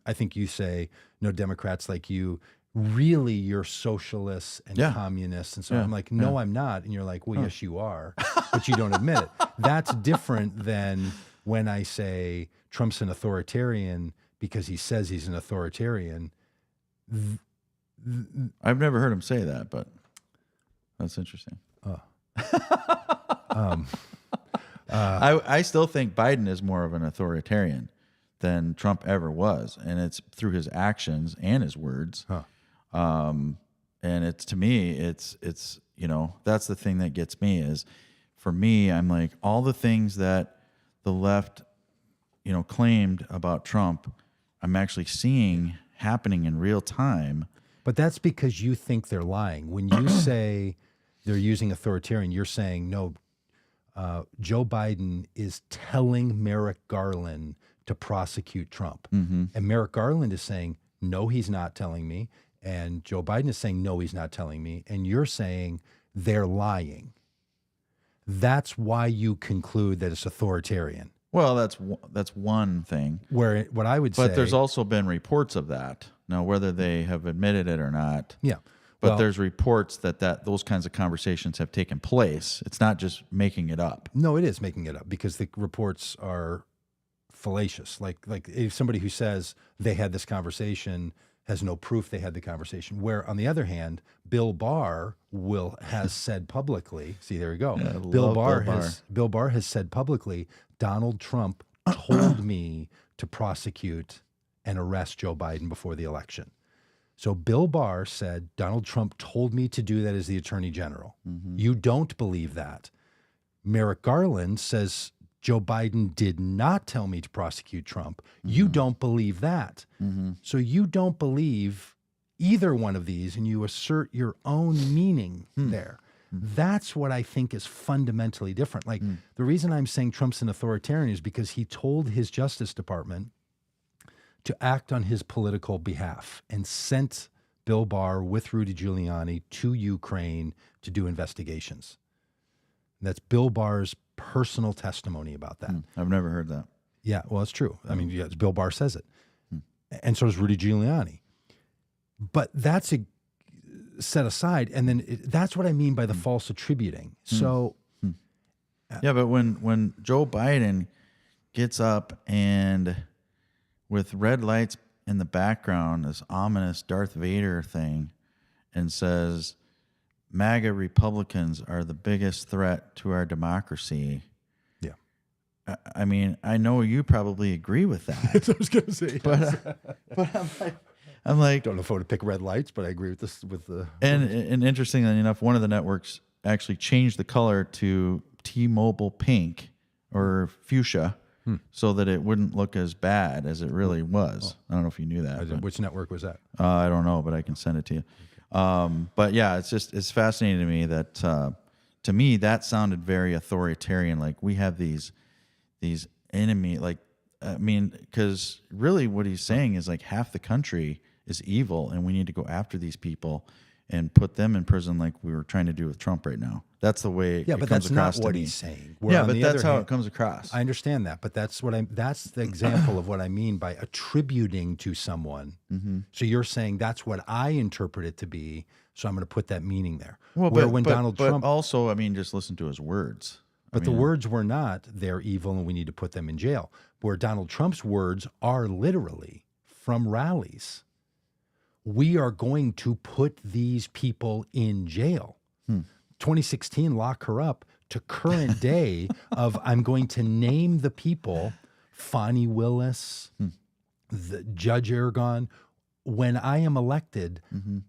I think you say, no, Democrats like you, really you're socialists and communists. And so I'm like, no, I'm not. And you're like, well, yes, you are, but you don't admit it. That's different than when I say Trump's an authoritarian because he says he's an authoritarian.
I've never heard him say that, but that's interesting. I still think Biden is more of an authoritarian than Trump ever was, and it's through his actions and his words. And it's, to me, it's you know, that's the thing that gets me is, for me, I'm like, all the things that the left, you know, claimed about Trump, I'm actually seeing happening in real time.
But that's because you think they're lying. When you say they're using authoritarian, you're saying, no, Joe Biden is telling Merrick Garland to prosecute Trump. And Merrick Garland is saying, no, he's not telling me. And Joe Biden is saying, no, he's not telling me. And you're saying they're lying. That's why you conclude that it's authoritarian.
Well, that's one thing.
What I would say,
but there's also been reports of that. Now, whether they have admitted it or not.
Yeah.
But there's reports that those kinds of conversations have taken place. It's not just making it up.
No, it is making it up because the reports are fallacious. Like if somebody who says they had this conversation has no proof they had the conversation. Where, on the other hand, Bill Barr has said publicly. See, there you go.
Yeah,
Bill Barr has said publicly, Donald Trump told me to prosecute and arrest Joe Biden before the election. So Bill Barr said, Donald Trump told me to do that as the Attorney General. You don't believe that. Merrick Garland says, Joe Biden did not tell me to prosecute Trump. You don't believe that. So you don't believe either one of these, and you assert your own meaning there. That's what I think is fundamentally different. Like the reason I'm saying Trump's an authoritarian is because he told his Justice Department to act on his political behalf and sent Bill Barr with Rudy Giuliani to Ukraine to do investigations. And that's Bill Barr's personal testimony about that.
I've never heard that.
Yeah, well, it's true. I mean, Bill Barr says it. And so does Rudy Giuliani. But that's set aside. And then that's what I mean by the false attributing. So.
Yeah, but when Joe Biden gets up and with red lights in the background, this ominous Darth Vader thing, and says, MAGA Republicans are the biggest threat to our democracy. Yeah. I mean, I know you probably agree with that.
That's what I was going to say.
But I'm like,
don't know if I would pick red lights, but I agree with this.
And interestingly enough, one of the networks actually changed the color to T-Mobile pink or fuchsia, so that it wouldn't look as bad as it really was. I don't know if you knew that.
Which network was that?
I don't know, but I can send it to you. But yeah, it's fascinating to me that, to me, that sounded very authoritarian. Like we have these enemy, like, I mean, because really what he's saying is like half the country is evil and we need to go after these people. and put them in prison like we were trying to do with Trump right now. That's the way it
but
comes
that's
across
not what
to me.
he's saying.
Yeah, but that's how it comes across.
I understand that, but that's the example of what I mean by attributing to someone.
Mm-hmm.
So you're saying that's what I interpret it to be, so I'm going to put that meaning there.
Well,
Where
but,
when
but,
Donald
but
Trump,
also, I mean, just listen to his words.
but the words were not, they're evil and we need to put them in jail. Where Donald Trump's words are literally from rallies. We are going to put these people in jail. 2016, lock her up, to current day of I'm going to name the people, Fani Willis, the Judge Ergon. When I am elected,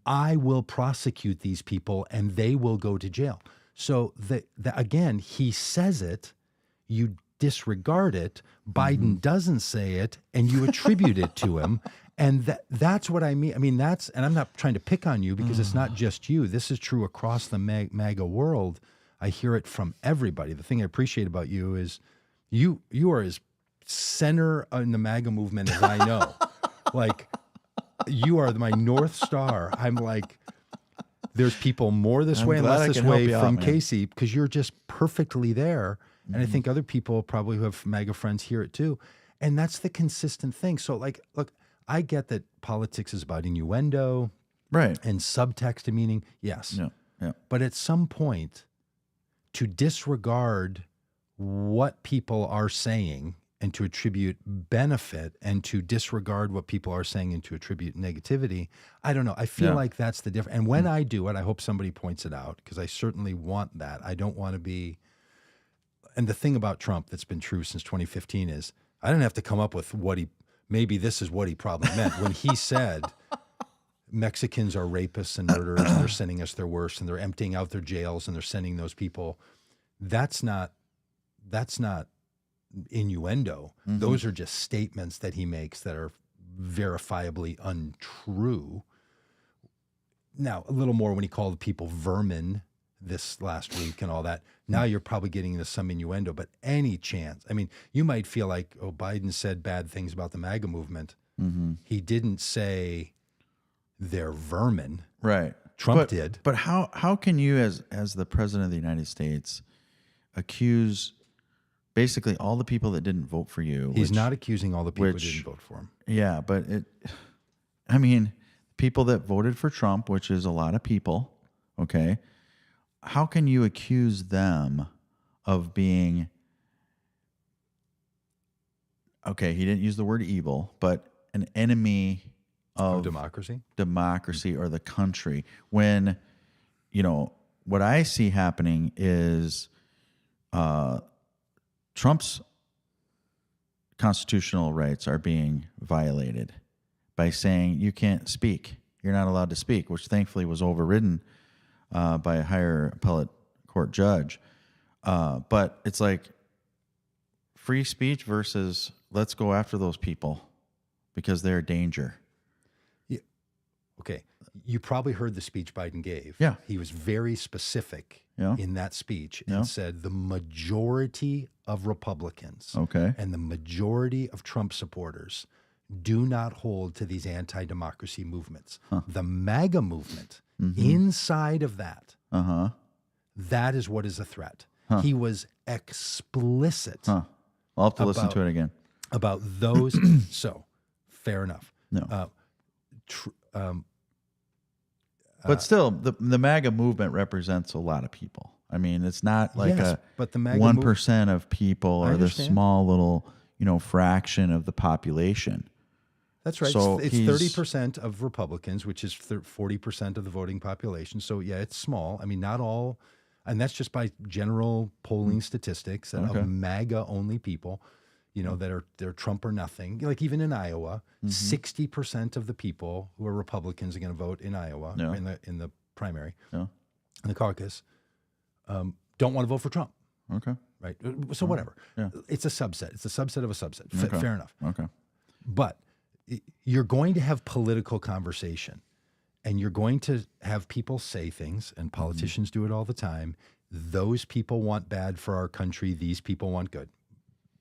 I will prosecute these people and they will go to jail. So again, he says it, you disregard it, Biden doesn't say it, and you attribute it to him. And that's what I mean. I mean, and I'm not trying to pick on you because it's not just you. This is true across the MAGA world. I hear it from everybody. The thing I appreciate about you is you are as center in the MAGA movement as I know. Like, you are my North Star. I'm like, there's people more this way and less this way from Casey because you're just perfectly there. And I think other people probably who have MAGA friends hear it too. And that's the consistent thing. So, like, look, I get that politics is about innuendo,
right,
and subtext and meaning. Yes,
yeah.
But at some point, to disregard what people are saying and to attribute benefit, and to disregard what people are saying and to attribute negativity, I don't know. I feel like that's the difference. And when I do it, I hope somebody points it out because I certainly want that. I don't want to be. And the thing about Trump that's been true since 2015 is I didn't have to come up with maybe this is what he probably meant when he said Mexicans are rapists and murderers and they're sending us their worst and they're emptying out their jails and they're sending those people. That's not innuendo. Those are just statements that he makes that are verifiably untrue. Now, a little more when he called people vermin this last week and all that. Now you're probably getting into some innuendo, but any chance. I mean, you might feel like, oh, Biden said bad things about the MAGA movement. He didn't say they're vermin.
Right.
Trump did.
But how can you, as the president of the United States, accuse basically all the people that didn't vote for you?
He's not accusing all the people who didn't vote for him.
Yeah, but people that voted for Trump, which is a lot of people, okay? How can you accuse them of being, okay, he didn't use the word evil, but an enemy of
democracy
or the country, when, what I see happening is Trump's constitutional rights are being violated by saying you can't speak. You're not allowed to speak, which thankfully was overridden by a higher appellate court judge. But it's like free speech versus let's go after those people because they're a danger.
Yeah. Okay. You probably heard the speech Biden gave.
Yeah.
He was very specific in that speech and said the majority of Republicans and the majority of Trump supporters do not hold to these anti-democracy movements. The MAGA movement, inside of that, that is what is a threat. He was explicit.
I'll have to listen to it again.
About those. So, fair enough.
No. But still, the MAGA movement represents a lot of people. I mean, it's not like
but the MAGA
1% of people or the small little, fraction of the population.
That's right. So it's 30% of Republicans, which is 40% of the voting population. So, yeah, it's small. I mean, not all. And that's just by general polling statistics of MAGA-only people, they're Trump or nothing. Like even in Iowa, 60% of the people who are Republicans are going to vote in Iowa in the primary, in the caucus, don't want to vote for Trump.
Okay.
Right. So whatever. Yeah. It's a subset. It's a subset of a subset. Fair enough.
Okay.
But you're going to have political conversation, and you're going to have people say things, and politicians do it all the time. Those people want bad for our country. These people want good.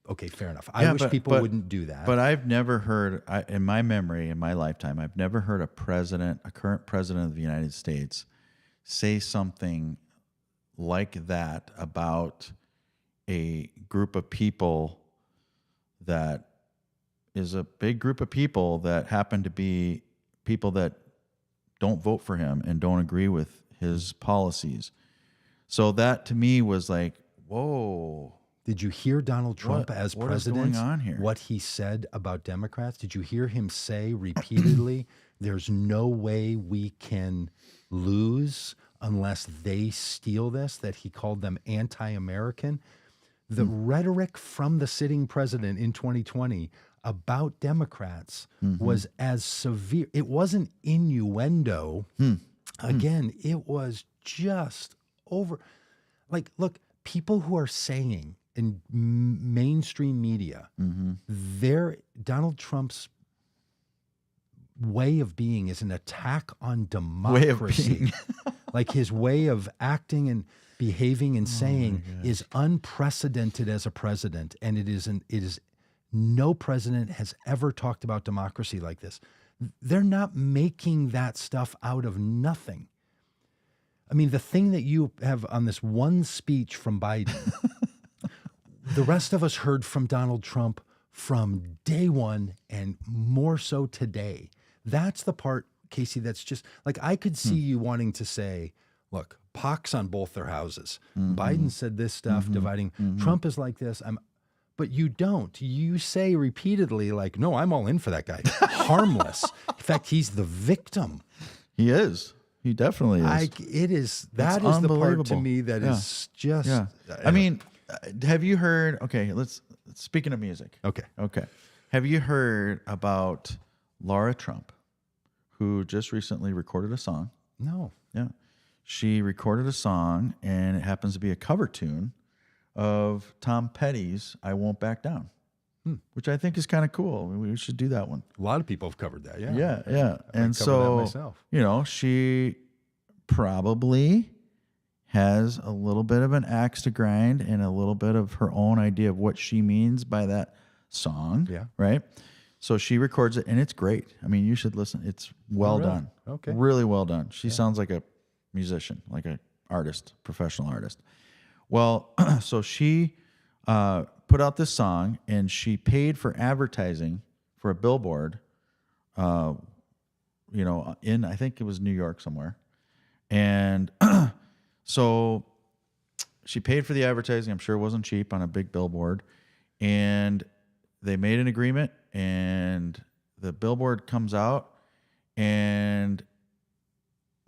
Okay, fair enough. I wish people wouldn't do that.
But I've never heard, in my memory, in my lifetime, I've never heard a current president of the United States, say something like that about a group of people that is a big group of people that happen to be people that don't vote for him and don't agree with his policies. So that to me was like, whoa.
Did you hear Donald Trump as president?
What is going on here?
What he said about Democrats? Did you hear him say repeatedly, there's no way we can lose unless they steal this, that he called them anti-American? The rhetoric from the sitting president in 2020 about Democrats was as severe. It wasn't innuendo. Again, it was just over. Like, look, people who are saying in mainstream media, Donald Trump's way of being is an attack on democracy. Like his way of acting and behaving and saying is unprecedented as a president, and it is no president has ever talked about democracy like this. They're not making that stuff out of nothing. I mean, the thing that you have on this one speech from Biden, the rest of us heard from Donald Trump from day one and more so today. That's the part, Casey, that's just like I could see you wanting to say, look, pox on both their houses. Biden said this stuff, dividing. Trump is like this. But you don't. You say repeatedly, like, no, I'm all in for that guy. Harmless. In fact, he's the victim.
He is. He definitely is.
That is the part to me that is just.
Yeah. I mean, have you heard? Okay, speaking of music.
Okay.
Have you heard about Laura Trump, who just recently recorded a song?
No.
Yeah. She recorded a song, and it happens to be a cover tune of Tom Petty's I Won't Back Down, which I think is kind of cool. I mean, we should do that one.
A lot of people have covered that, yeah.
Yeah. And so, she probably has a little bit of an axe to grind and a little bit of her own idea of what she means by that song, right? So she records it, and it's great. I mean, you should listen. It's well done.
Okay.
Really well done. She sounds like a musician, like an artist, professional artist. Well, so she put out this song, and she paid for advertising for a billboard, in, I think it was New York somewhere. And so she paid for the advertising. I'm sure it wasn't cheap on a big billboard. And they made an agreement, and the billboard comes out, and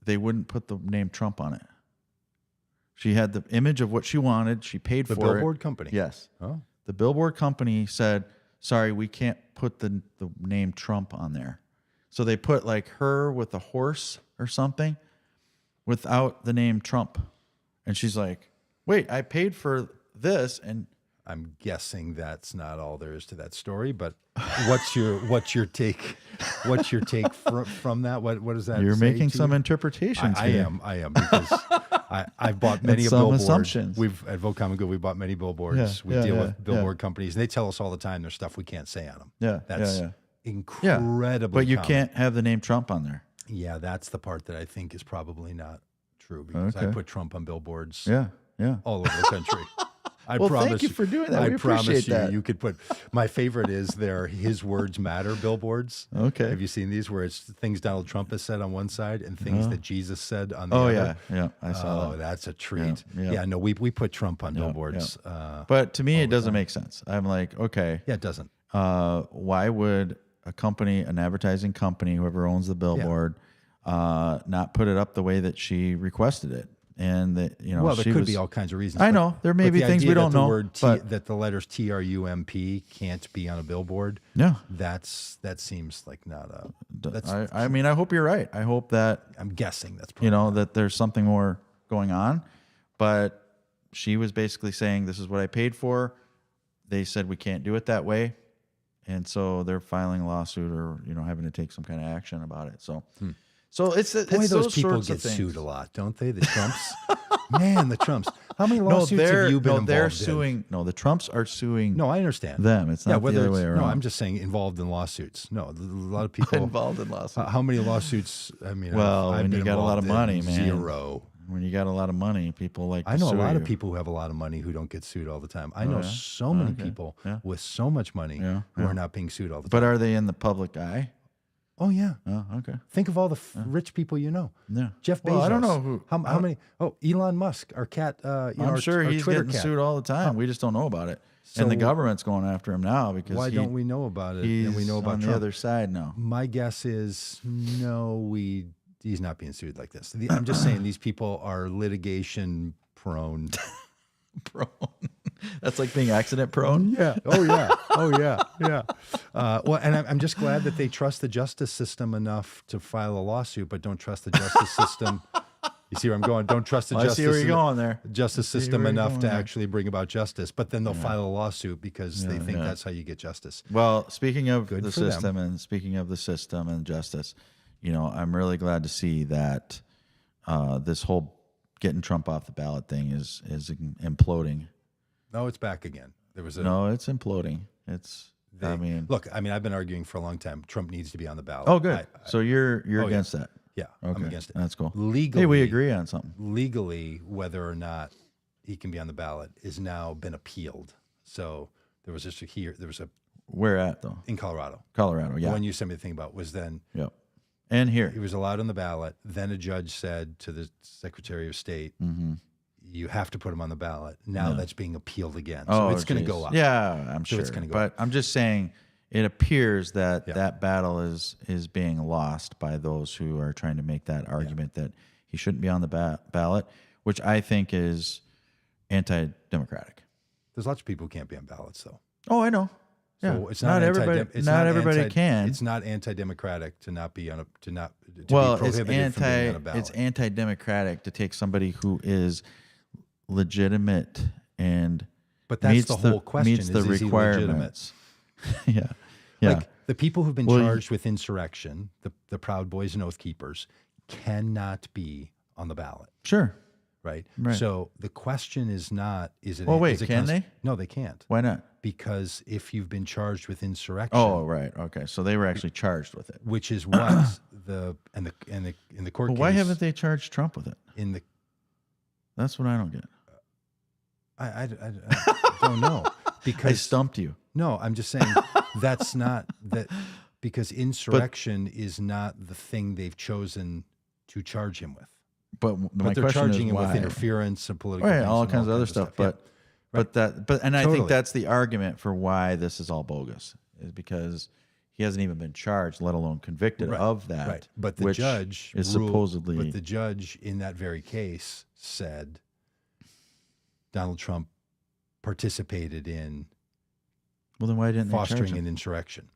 they wouldn't put the name Trump on it. She had the image of what she wanted. She paid for it.
The billboard company?
Yes.
Oh.
The billboard company said, sorry, we can't put the name Trump on there. So they put like her with a horse or something without the name Trump. And she's like, wait, I paid for this. And
I'm guessing that's not all there is to that story, but what's your take? What's your take from that? What does that?
You're
say
making
to
some
you?
interpretations.
I am because I've bought many
some
billboards.
Assumptions.
We've at Vote Common Good. We bought many billboards. We deal with billboard companies, and they tell us all the time there's stuff we can't say on them. That's incredibly.
But you
common.
can't have the name Trump on there.
Yeah, that's the part that I think is probably not true because I put Trump on billboards. All over the country.
Thank you for doing that. We appreciate that.
You could put. My favorite is their "His Words Matter" billboards.
Okay.
Have you seen these where it's things Donald Trump has said on one side and things that Jesus said on the other?
Yeah. I saw that.
That's a treat.
Yeah.
No, we put Trump on billboards.
But to me, it doesn't make sense. I'm like, okay.
Yeah, it doesn't.
Why would a company, an advertising company, whoever owns the billboard, not put it up the way that she requested it? And that
well, there could be all kinds of reasons.
I know there may be things we don't know.
That the letters TRUMP can't be on a billboard.
Yeah,
that seems like not a.
I mean, I hope you're right. I hope that
I'm guessing that's probably
that there's something more going on. But she was basically saying, "This is what I paid for." They said we can't do it that way, and so they're filing a lawsuit or having to take some kind of action about it. So So it's
Boy,
it's
those people
sorts
get
of things.
sued a lot, don't they? The Trumps. Man, the Trumps. How many lawsuits have you been involved
they're
in?
suing. No, the Trumps are suing.
No, I understand
them. It's not the other way around.
No, I'm just saying involved in lawsuits. No, a lot of people
involved in lawsuits.
How many lawsuits? I mean,
Well,
I've
when
been
you got a lot of
involved
money,
in
man.
0.
When you got a lot of money, people like to
I know a
sue
lot
you.
of people who have a lot of money who don't get sued all the time. I know so many people with so much money who are not being sued all the time.
But are they in the public eye?
Oh yeah.
Oh, okay.
Think of all the rich people you know.
Yeah.
Jeff Bezos.
Well, I don't know who.
How many? Oh, Elon Musk, our cat.
I'm sure
our
he's
Twitter
getting
cat.
sued all the time. We just don't know about it.
So
And the government's going after him now because
why don't we know about it?
He's
And we know about
on
Trump.
the other side now.
My guess is no. He's not being sued like this. I'm just saying these people are litigation prone.
Prone. That's like being accident prone.
Yeah. Oh yeah. Oh yeah. Yeah. Well, and I'm just glad that they trust the justice system enough to file a lawsuit, but don't trust the justice system. You see where I'm going? Don't trust the
I
justice.
see where you're going there.
Justice system
where you're
enough
going
to
there.
actually bring about justice, but then they'll file a lawsuit because they think
yeah.
that's how you get justice.
Well, speaking of
Good
the
for them.
system and speaking of the system and justice, I'm really glad to see that this whole getting Trump off the ballot thing is imploding.
No, it's back again. There was a
No, it's imploding. It's.
look. I mean, I've been arguing for a long time. Trump needs to be on the ballot.
Oh, good. So you're against that.
Yeah,
Okay.
I'm against it.
That's cool.
Legally,
Hey, we agree on something.
legally, whether or not he can be on the ballot is now been appealed. So there was
Where at though?
in Colorado.
Colorado.
The
Yeah.
one you sent me the thing about was then
Yep. And here.
he was allowed on the ballot. Then a judge said to the Secretary of State, you have to put him on the ballot. Now that's being appealed again. So it's going to go up.
Yeah, I'm sure.
it's gonna go
but I'm just saying it appears that that battle is being lost by those who are trying to make that argument that he shouldn't be on the ballot, which I think is anti-democratic.
There's lots of people who can't be on ballots, though.
Oh, I know.
So
Yeah.
it's not
everybody.
It's
not everybody can.
It's not anti-democratic to not be on a to not to
well,
be prohibited from being on a ballot.
it's anti-democratic to take somebody who is legitimate and
But that's
meets
the whole question.
Meets the
is he
requirements. Yeah. Yeah.
Like the people who've been
Well,
charged with insurrection, the Proud Boys and Oath Keepers, cannot be on the ballot,
Sure.
right?
Right.
So the question is not, is it?
Well, wait,
is it
can they?
No, they can't.
Why not?
Because if you've been charged with insurrection,
Oh, right. Okay. So they were actually charged with it.
which is what in the court
But
case,
why haven't they charged Trump with it?
in the
That's what I don't get.
I don't know
I
because
stumped you.
no, I'm just saying that's not that because insurrection is not the thing they've chosen to charge him with.
But my
They're
question
charging
is
him
why?
with interference and political
Right,
things
all
and
kinds of other stuff.
Yeah.
But and I
Totally.
think that's the argument for why this is all bogus, is because he hasn't even been charged, let alone convicted of that.
Right. But the
which
judge
is
ruled-
supposedly.
But the judge in that very case said Donald Trump participated in
well, then why didn't they charge
fostering
him?
an insurrection.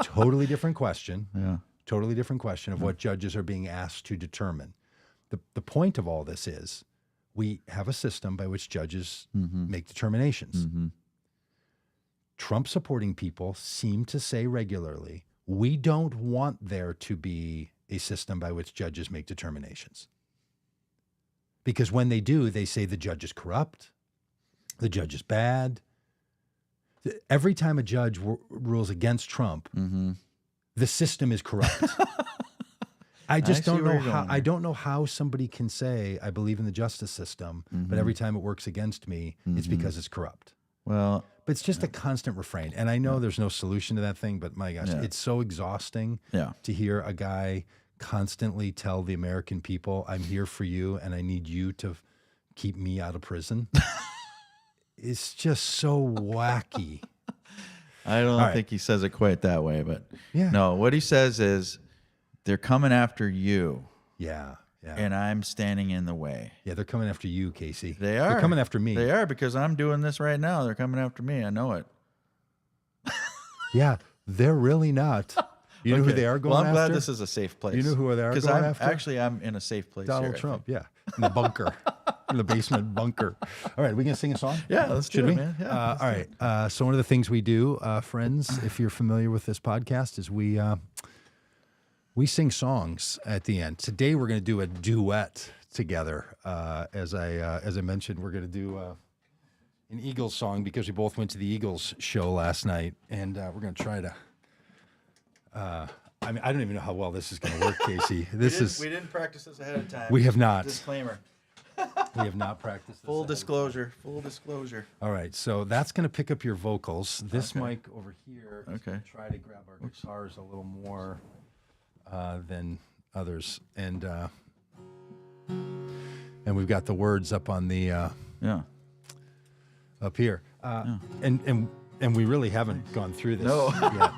Totally different question.
Yeah.
Totally different question of what judges are being asked to determine. The point of all this is we have a system by which judges make determinations. Trump supporting people seem to say regularly, we don't want there to be a system by which judges make determinations. Because when they do, they say the judge is corrupt, the judge is bad. Every time a judge rules against Trump, the system is corrupt. I just don't know how. I don't know how somebody can say I believe in the justice system, but every time it works against me, it's because it's corrupt.
Well,
But it's just a constant refrain, and I know there's no solution to that thing. But my gosh, it's so exhausting to hear a guy constantly tell the American people, "I'm here for you, and I need you to keep me out of prison." It's just so wacky.
I don't think he says it quite that way, but
Yeah.
no, what he says is they're coming after you
Yeah, yeah,
and I'm standing in the way.
yeah. They're coming after you, Casey.
They are.
They're coming after me.
They are because I'm doing this right now. They're coming after me. I know it.
Yeah, they're really not. You know who they are going after?
Well, I'm glad this is a safe place.
You know who they are
Because
going after?
Actually, I'm in a safe place
Donald
here, I
Trump.
think.
Yeah, in the bunker, in the basement bunker. All right, we gonna sing a song?
Yeah, let's
Should
do
we?
it, man. Yeah,
all right. So one of the things we do, friends, if you're familiar with this podcast, is we we sing songs at the end. Today we're going to do a duet together. As I mentioned, we're going to do an Eagles song because we both went to the Eagles show last night, and we're going to try to. I mean, I don't even know how well this is going to work, Casey. We
didn't practice this ahead of time.
We have not.
Disclaimer.
We have not practiced this.
Full disclosure. Full disclosure.
All right, so that's going to pick up your vocals. This
Okay.
mic over here is going to try to grab our guitars a little more than others, and we've got the words up on the up here, and we really haven't gone through this yet.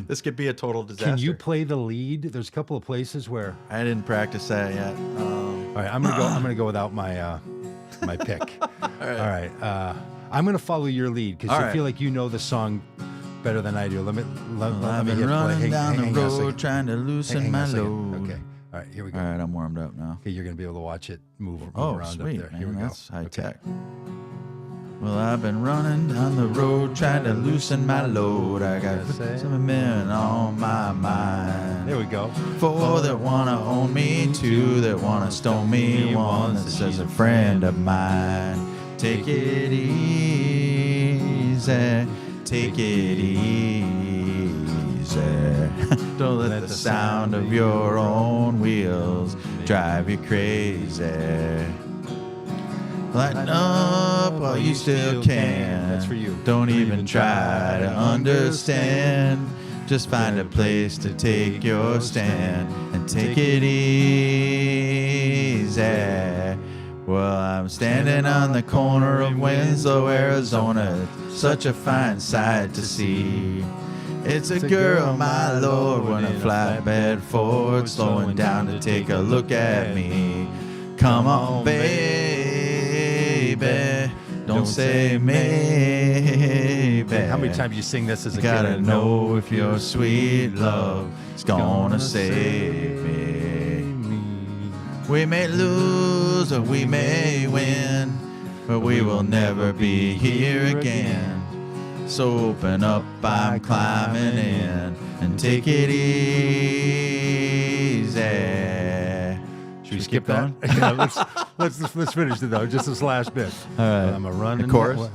This could be a total disaster.
Can you play the lead? There's a couple of places where
I didn't practice that yet.
all right, I'm gonna go without my my pick. All right, I'm gonna follow your lead because I feel like you know the song better than I do. Let me hit play.
Running down
hang
the
on a second.
road trying to loosen
Hang on
my
a second.
load.
Okay, all right, here we go.
All right, I'm warmed up now.
Okay, you're gonna be able to watch it move
Oh,
around
sweet,
up there.
man.
Here we go.
That's high tech. Well, I've been running down the road trying to loosen my load. I got some men on my mind.
There we go.
4 that wanna own me, 2 that wanna stone me, 1 that says a friend of mine. Take it easy, take it easy. Don't let the sound of your own wheels drive you crazy. Lighten up while you still can.
That's for you.
Don't even try to understand. Just find a place to take your stand and take it easy. Well, I'm standing on the corner of Winslow, Arizona. It's such a fine sight to see. It's a girl, my lord, when a flatbed Ford slowing down to take a look at me. Come on, baby, don't say maybe.
How many times you sing this as a kid?
Gotta know if your sweet love is gonna save me. We may lose or we may win, but we will never be here again. So open up, I'm climbing in, and take it easy.
Should we skip that? Yeah, let's finish it though. Just this last bit.
All right.
Well, I'm a running.
The chorus?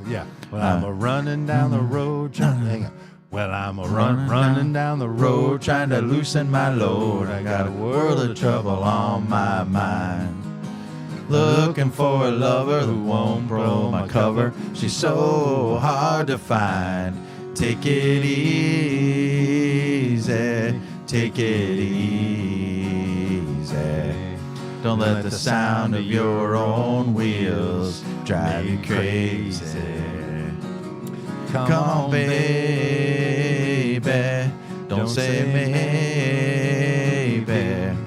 Well, I'm a running down the road. Hang on. Well, I'm a running down the road,
trying to loosen my load. I got a world of trouble on my mind. Looking for a lover who won't blow my cover. She's so hard to find. Take it easy, take it easy. Don't let the sound of your own wheels drive you crazy. Come on, baby, don't say maybe.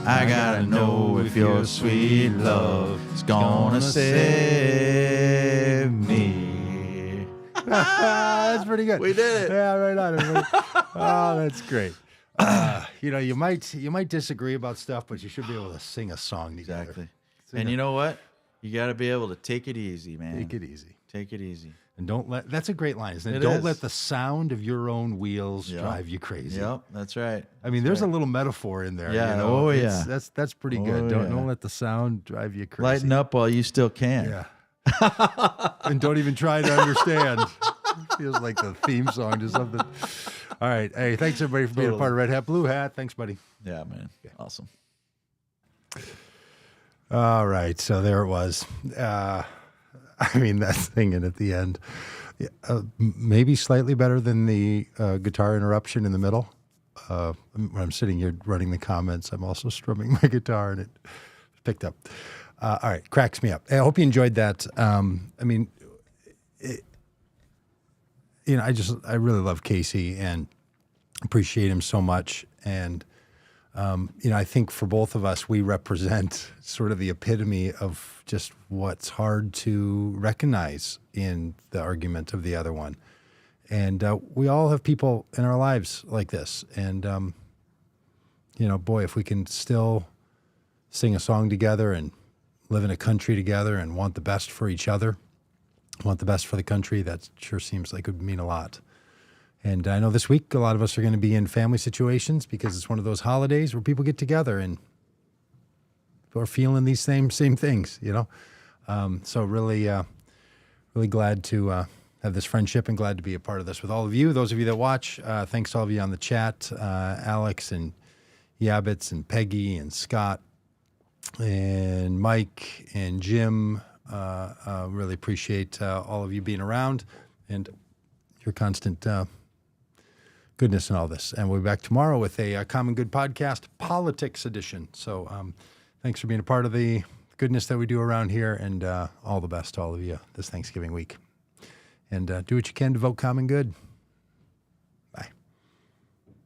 I gotta know if your sweet love is gonna save me.
That's pretty good.
We did it.
Yeah, right on, everybody. Oh, that's great. You might disagree about stuff, but you should be able to sing a song together.
Exactly. And you know what? You got to be able to take it easy, man.
Take it easy.
Take it easy.
And that's a great line, isn't it?
It
Don't
is.
let the sound of your own wheels drive you crazy.
Yep, that's right.
I mean, there's a little metaphor in there.
Yeah,
you know?
oh,
It's-
yeah.
That's pretty good. Don't let the sound drive you crazy.
Lighten up while you still can.
Yeah. And don't even try to understand. Feels like the theme song to something. All right. Hey, thanks everybody for being a part of Red Hat Blue Hat. Thanks, buddy.
Yeah, man. Awesome.
All right. So there it was. I mean, that singing at the end, maybe slightly better than the guitar interruption in the middle. When I'm sitting here running the comments, I'm also strumming my guitar and it picked up. All right. Cracks me up. I hope you enjoyed that. I mean, I really love Casey and appreciate him so much. And, I think for both of us, we represent sort of the epitome of just what's hard to recognize in the argument of the other one. And we all have people in our lives like this. And, boy, if we can still sing a song together and live in a country together and want the best for each other, want the best for the country, that sure seems like it would mean a lot. And I know this week a lot of us are going to be in family situations because it's one of those holidays where people get together and are feeling these same things, you know. So really glad to have this friendship and glad to be a part of this with all of you. Those of you that watch, thanks to all of you on the chat, Alex and Yabbits and Peggy and Scott and Mike and Jim. Really appreciate all of you being around and your constant goodness in all this. And we'll be back tomorrow with a Common Good podcast, Politics Edition. So thanks for being a part of the goodness that we do around here, and all the best to all of you this Thanksgiving week. And do what you can to vote Common Good.